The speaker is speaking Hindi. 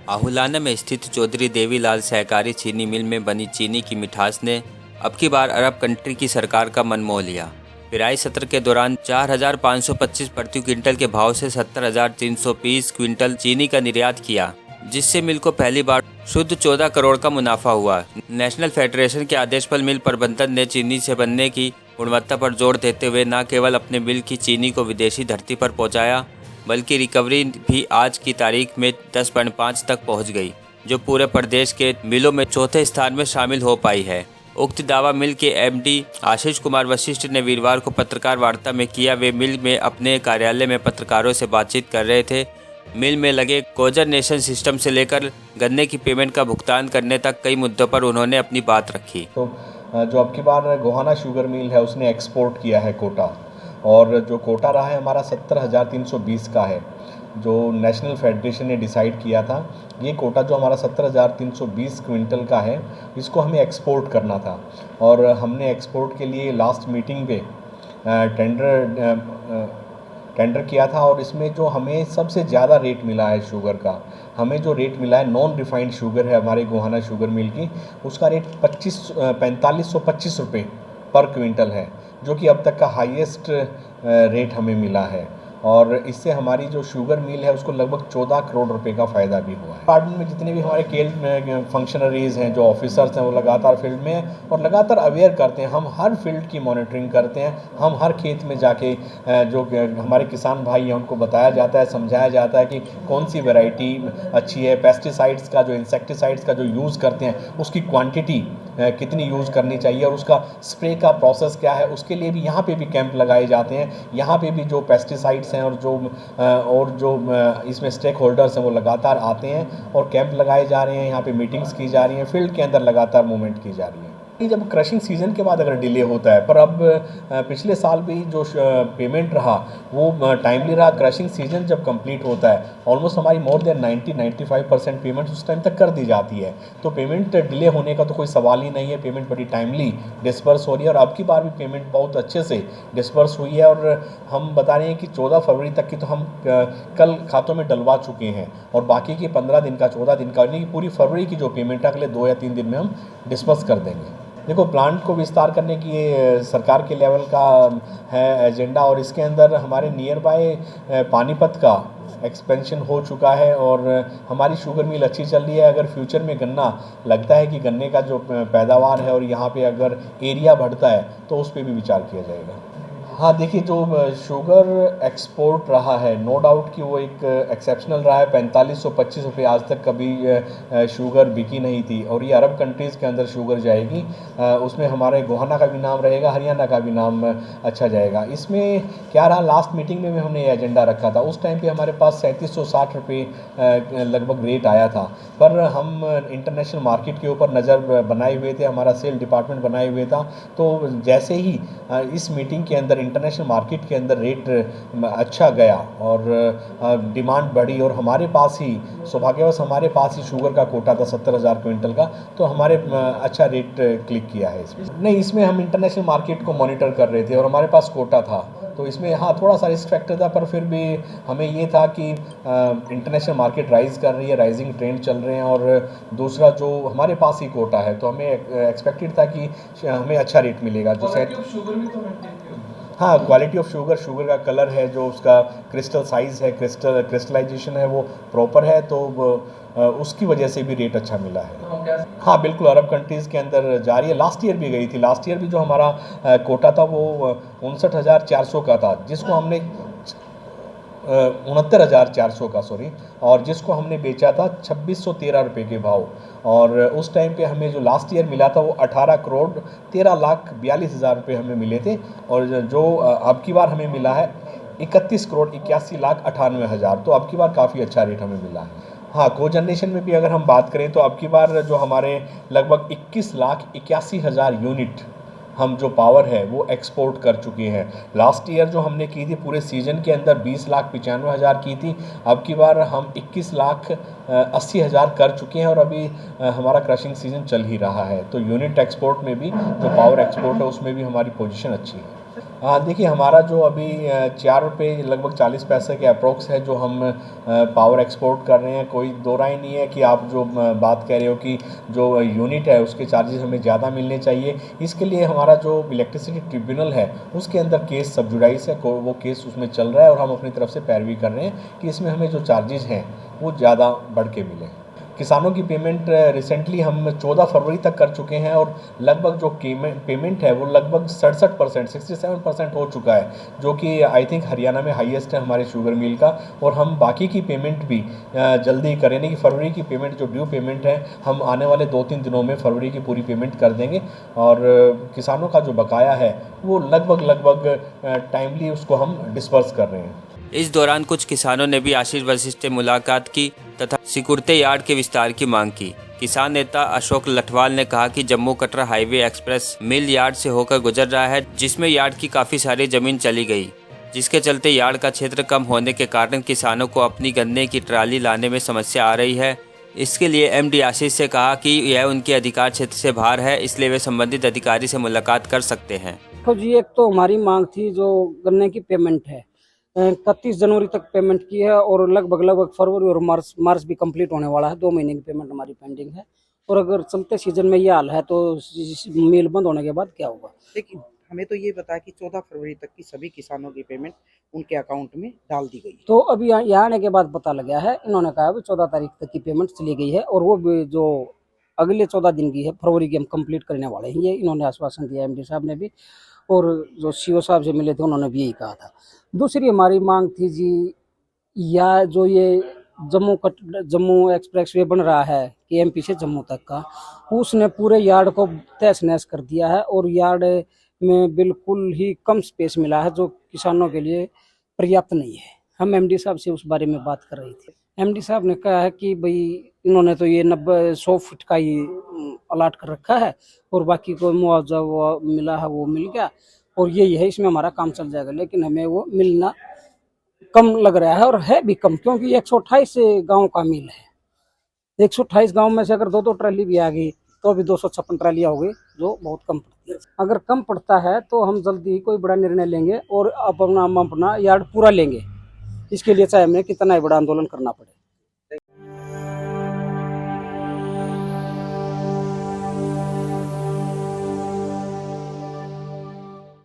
आहुलाना में स्थित चौधरी देवीलाल सहकारी चीनी मिल में बनी चीनी की मिठास ने अब की बार अरब कंट्री की सरकार का मन मोह लिया। पेराई सत्र के दौरान 4,525 प्रति क्विंटल के भाव से 70,320 क्विंटल चीनी का निर्यात किया, जिससे मिल को पहली बार शुद्ध 14 करोड़ का मुनाफा हुआ। नेशनल फेडरेशन के आदेश पर मिल प्रबंधन ने चीनी से बनने की गुणवत्ता पर जोर देते हुए न केवल अपने मिल की चीनी को विदेशी धरती पर पहुंचाया, बल्कि रिकवरी भी आज की तारीख में 10.5 तक पहुंच गई, जो पूरे प्रदेश के मिलों में चौथे स्थान में शामिल हो पाई है। उक्त दावा मिल के एमडी आशीष कुमार वशिष्ठ ने वीरवार को पत्रकार वार्ता में किया। वे मिल में अपने कार्यालय में पत्रकारों से बातचीत कर रहे थे। मिल में लगे कोजरनेशन सिस्टम से लेकर गन्ने की पेमेंट का भुगतान करने तक कई मुद्दों पर उन्होंने अपनी बात रखी। तो जो अब की बार गोहाना शुगर मिल है उसने एक्सपोर्ट किया है कोटा, और जो कोटा रहा है हमारा 70,320 का है, जो नेशनल फेडरेशन ने डिसाइड किया था। ये कोटा जो हमारा 70,320 क्विंटल का है, इसको हमें एक्सपोर्ट करना था, और हमने एक्सपोर्ट के लिए लास्ट मीटिंग पे टेंडर किया था। और इसमें जो हमें सबसे ज़्यादा रेट मिला है शुगर का, हमें जो रेट मिला है नॉन रिफाइंड शुगर है हमारे गोहाना शुगर मिल की, उसका रेट 4525 रुपये पर क्विंटल है, जो कि अब तक का हाईएस्ट रेट हमें मिला है। और इससे हमारी जो शुगर मिल है उसको लगभग 14 करोड़ रुपए का फ़ायदा भी हुआ है। डिपार्टमेंट में जितने भी हमारे केल फंक्शनरीज़ हैं, जो ऑफिसर्स हैं, वो लगातार फील्ड में हैं और लगातार अवेयर करते हैं। हम हर फील्ड की मॉनिटरिंग करते हैं। हम हर खेत में जाके जो हमारे किसान भाई हैं उनको बताया जाता है, समझाया जाता है कि कौन सी वैरायटी अच्छी है। पेस्टिसाइड्स का, जो इंसेक्टिसाइड्स का जो यूज़ करते हैं, उसकी क्वान्टिटी कितनी यूज़ करनी चाहिए और उसका स्प्रे का प्रोसेस क्या है, उसके लिए भी यहाँ पे भी कैंप लगाए जाते हैं। यहाँ पे भी जो पेस्टिसाइड्स हैं और जो इसमें स्टेक होल्डर्स हैं वो लगातार आते हैं और कैंप लगाए जा रहे हैं। यहाँ पे मीटिंग्स की जा रही हैं, फील्ड के अंदर लगातार मूवमेंट की जा रही है। जब क्रशिंग सीज़न के बाद अगर डिले होता है, पर अब पिछले साल भी जो पेमेंट रहा वो टाइमली रहा। क्रशिंग सीज़न जब कंप्लीट होता है, ऑलमोस्ट हमारी मोर देन 90-95% पेमेंट उस टाइम तक कर दी जाती है। तो पेमेंट डिले होने का तो कोई सवाल ही नहीं है। पेमेंट बड़ी टाइमली डिस्पर्स हो रही है, और अब की बार भी पेमेंट बहुत अच्छे से डिस्पर्स हुई है। और हम बता रहे हैं कि 14 फरवरी तक की तो हम कल खातों में डलवा चुके हैं, और बाकी की 15 दिन का, 14 दिन का, यानी कि पूरी फरवरी की जो पेमेंट है अगले 2 या 3 दिन में हम डिस्पर्स कर देंगे। देखो, प्लांट को विस्तार करने की ये सरकार के लेवल का है एजेंडा, और इसके अंदर हमारे नियर बाय पानीपत का एक्सपेंशन हो चुका है और हमारी शुगर मिल अच्छी चल रही है। अगर फ्यूचर में गन्ना लगता है कि गन्ने का जो पैदावार है और यहाँ पे अगर एरिया बढ़ता है तो उस पर भी विचार किया जाएगा। हाँ, देखिए, जो शुगर एक्सपोर्ट रहा है, नो डाउट कि वो एक एक्सेप्शनल रहा है। 4525 रुपये आज तक कभी शुगर बिकी नहीं थी, और ये अरब कंट्रीज़ के अंदर शुगर जाएगी। उसमें हमारे गोहाना का भी नाम रहेगा, हरियाणा का भी नाम अच्छा जाएगा। इसमें क्या रहा, लास्ट मीटिंग में भी हमने ये एजेंडा रखा था। उस टाइम पे हमारे पास 3760 रुपये लगभग रेट आया था, पर हम इंटरनेशनल मार्केट के ऊपर नज़र बनाए हुए थे, हमारा सेल डिपार्टमेंट बनाए हुए था। तो जैसे ही इस मीटिंग के अंदर इंटरनेशनल मार्केट के अंदर रेट अच्छा गया और डिमांड बढ़ी, और हमारे पास ही सौभाग्यवश हमारे पास ही शुगर का कोटा था 70,000 क्विंटल का, तो हमारे अच्छा रेट क्लिक किया है। इसमें नहीं, इसमें हम इंटरनेशनल मार्केट को मॉनिटर कर रहे थे और हमारे पास कोटा था, तो इसमें हाँ थोड़ा सा रिस्क फैक्टर था, पर फिर भी हमें ये था कि इंटरनेशनल मार्केट राइज़ कर रही है, राइजिंग ट्रेंड चल रहे हैं, और दूसरा जो हमारे पास ही कोटा है, तो हमें एक्सपेक्टेड था कि हमें अच्छा रेट मिलेगा। जो हाँ, क्वालिटी ऑफ शुगर, शुगर का कलर है, जो उसका क्रिस्टल साइज़ है, क्रिस्टलाइजेशन है, वो प्रॉपर है, तो उसकी वजह से भी रेट अच्छा मिला है। हाँ, बिल्कुल, अरब कंट्रीज़ के अंदर जा रही है। लास्ट ईयर भी गई थी। लास्ट ईयर भी जो हमारा कोटा था वो 59,400 का था, जिसको हमने 69,400 का, सॉरी, और जिसको हमने बेचा था 2613 रुपये के भाव। और उस टाइम पे हमें जो लास्ट ईयर मिला था वो 18 करोड़ 13,42,000 रुपये हमें मिले थे, और जो अब की बार हमें मिला है 31 करोड़ 81,98,000। तो अब की बार काफ़ी अच्छा रेट हमें मिला है। हाँ, कोजनरेशन में भी अगर हम बात करें तो अब की बार जो हमारे लगभग 21,81,000 यूनिट हम जो पावर है वो एक्सपोर्ट कर चुके हैं। लास्ट ईयर जो हमने की थी पूरे सीज़न के अंदर 20,95,000 की थी। अब की बार हम 21,80,000 कर चुके हैं, और अभी हमारा क्रशिंग सीज़न चल ही रहा है। तो यूनिट एक्सपोर्ट में भी, जो पावर एक्सपोर्ट है उसमें भी हमारी पोजीशन अच्छी है। हाँ, देखिए हमारा जो अभी 4 रुपये लगभग 40 पैसे के अप्रोक्स है जो हम पावर एक्सपोर्ट कर रहे हैं। कोई दो राय नहीं है कि आप जो बात कह रहे हो कि जो यूनिट है उसके चार्जेस हमें ज़्यादा मिलने चाहिए। इसके लिए हमारा जो इलेक्ट्रिसिटी ट्रिब्यूनल है उसके अंदर केस सब जुडाइस है, वो केस उसमें चल रहा है और हम अपनी तरफ से पैरवी कर रहे हैं कि इसमें हमें जो चार्जेस हैं वो ज़्यादा बढ़ के मिलें। किसानों की पेमेंट रिसेंटली हम 14 फरवरी तक कर चुके हैं और लगभग जो पेमेंट है वो लगभग 67% 67% हो चुका है, जो कि आई थिंक हरियाणा में हाईएस्ट है हमारे शुगर मिल का। और हम बाकी की पेमेंट भी जल्दी करें, कि फरवरी की पेमेंट जो ड्यू पेमेंट है हम आने वाले 2-3 दिनों में फरवरी की पूरी पेमेंट कर देंगे और किसानों का जो बकाया है वो लगभग टाइमली उसको हम डिस्पर्स कर रहे हैं। इस दौरान कुछ किसानों ने भी आशीष वशिष्ठ से मुलाकात की तथा सिकुड़ते यार्ड के विस्तार की मांग की। किसान नेता अशोक लठवाल ने कहा कि जम्मू कटरा हाईवे एक्सप्रेस मिल यार्ड से होकर गुजर रहा है, जिसमें यार्ड की काफ़ी सारी जमीन चली गई, जिसके चलते यार्ड का क्षेत्र कम होने के कारण किसानों को अपनी गन्ने की ट्राली लाने में समस्या आ रही है। इसके लिए एमडी आशीष से कहा कि यह उनके अधिकार क्षेत्र से बाहर है, इसलिए वे संबंधित अधिकारी से मुलाकात कर सकते हैं। तो जी एक तो हमारी मांग थी जो गन्ने की पेमेंट है 31 जनवरी तक पेमेंट की है और लगभग फरवरी और मार्च भी कंप्लीट होने वाला है। 2 महीने की पेमेंट हमारी पेंडिंग है और अगर चलते सीजन में ये हाल है तो मिल बंद होने के बाद क्या होगा। लेकिन हमें तो ये बताया कि 14 फरवरी तक की सभी किसानों की पेमेंट उनके अकाउंट में डाल दी गई। तो अभी यहाँ आने के बाद पता लगा है, इन्होंने कहा भी 14 तारीख तक की पेमेंट चली गई है और वो भी जो अगले 14 दिन की है फरवरी की हम कंप्लीट करने वाले हैं। ये इन्होंने आश्वासन दिया एमडी साहब ने भी और जो सीओ साहब से मिले थे उन्होंने भी यही कहा था। दूसरी हमारी मांग थी जी या जो ये जम्मू एक्सप्रेस वे बन रहा है केएमपी से जम्मू तक का, उसने पूरे यार्ड को तहस नहस कर दिया है और यार्ड में बिल्कुल ही कम स्पेस मिला है जो किसानों के लिए पर्याप्त नहीं है। हम एमडी साहब से उस बारे में बात कर रहे थे। एमडी साहब ने कहा है कि भाई इन्होंने तो ये 90-100 फीट का ही अलाट कर रखा है और बाकी को मुआवजा वो मिला है वो मिल गया और यही है, इसमें हमारा काम चल जाएगा। लेकिन हमें वो मिलना कम लग रहा है और है भी कम, क्योंकि 128 गांव का मिल है। 128 गांव में से अगर 2-2 ट्राली भी आ गई तो भी 256 ट्रालियां हो गई, जो बहुत कम पड़ती है। अगर कम पड़ता है तो हम जल्दी ही कोई बड़ा निर्णय लेंगे और अपना यार्ड पूरा लेंगे। इसके लिए चाहे हमें कितना ही बड़ा आंदोलन करना पड़े।